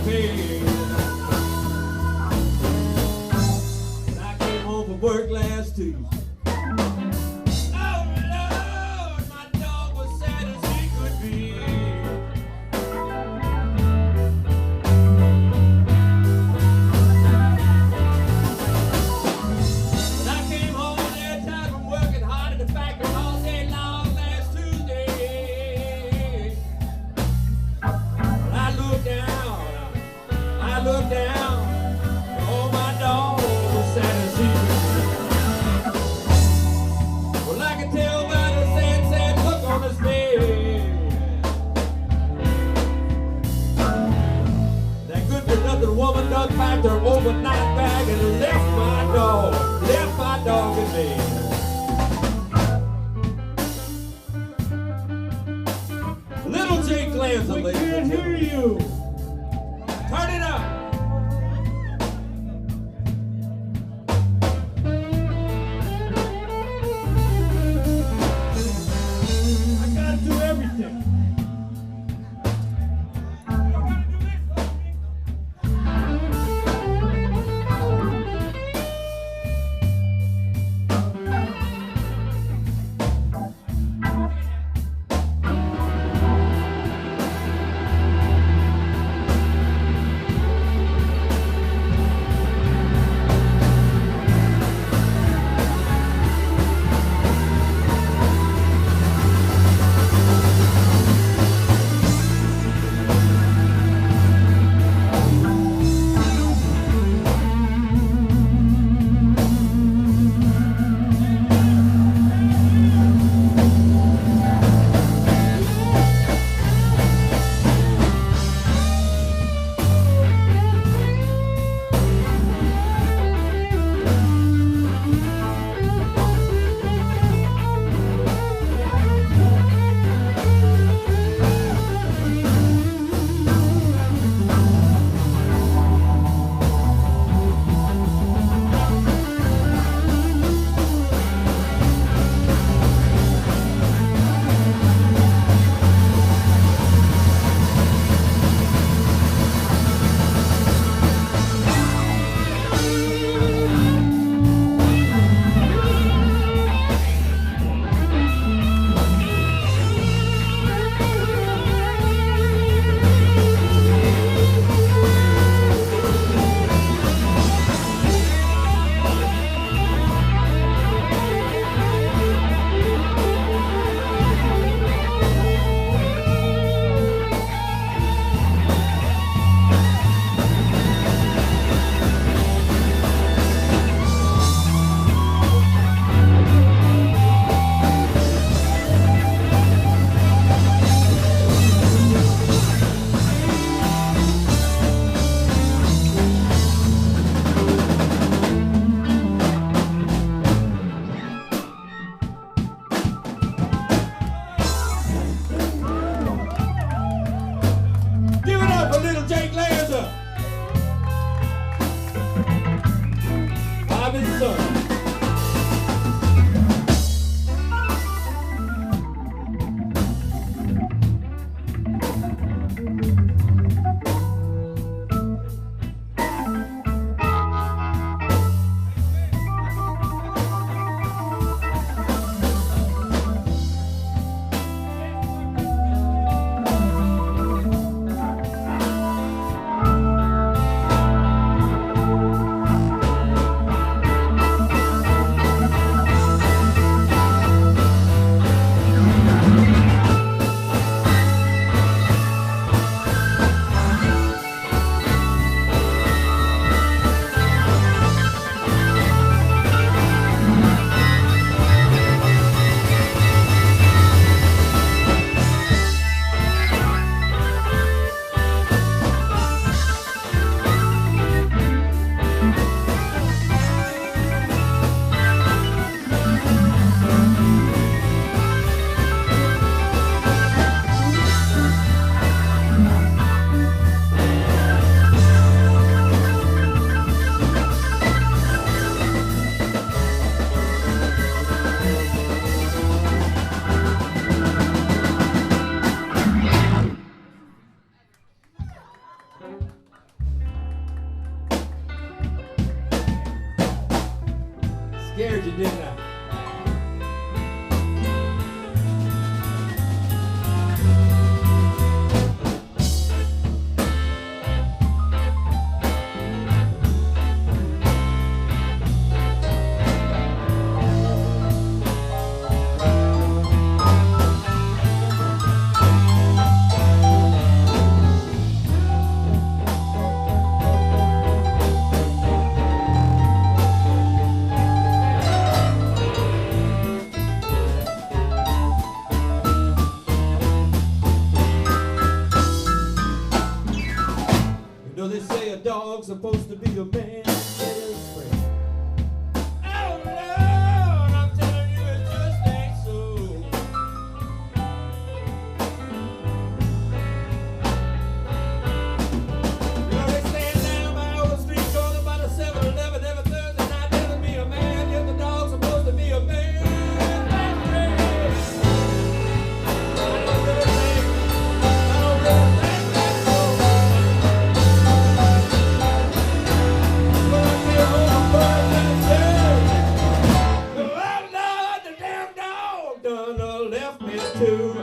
pay. When I came home from work last Tuesday, oh Lord, my dog was sad as he could be. When I came home that time from working hard at the factory all day long last Tuesday, I looked down, oh my dog was sad as he could be. Well, I could tell by the sad look on his face. That good for nothing woman done packed her overnight bag and left my dog in bed. Little Jake Lanza, ladies and gentlemen. You. Turn it up. I gotta do everything. scared you, didn't I? You know they say a dog's supposed to be a man's best friend. Oh Lord, I'm telling you it just ain't so. You know they stand down by old street corner by the 7-Eleven every Thursday night telling me a man, yes, the dog's supposed to be a man's best friend. I don't really think that's so. Oh Lord, the damn dog done left me too.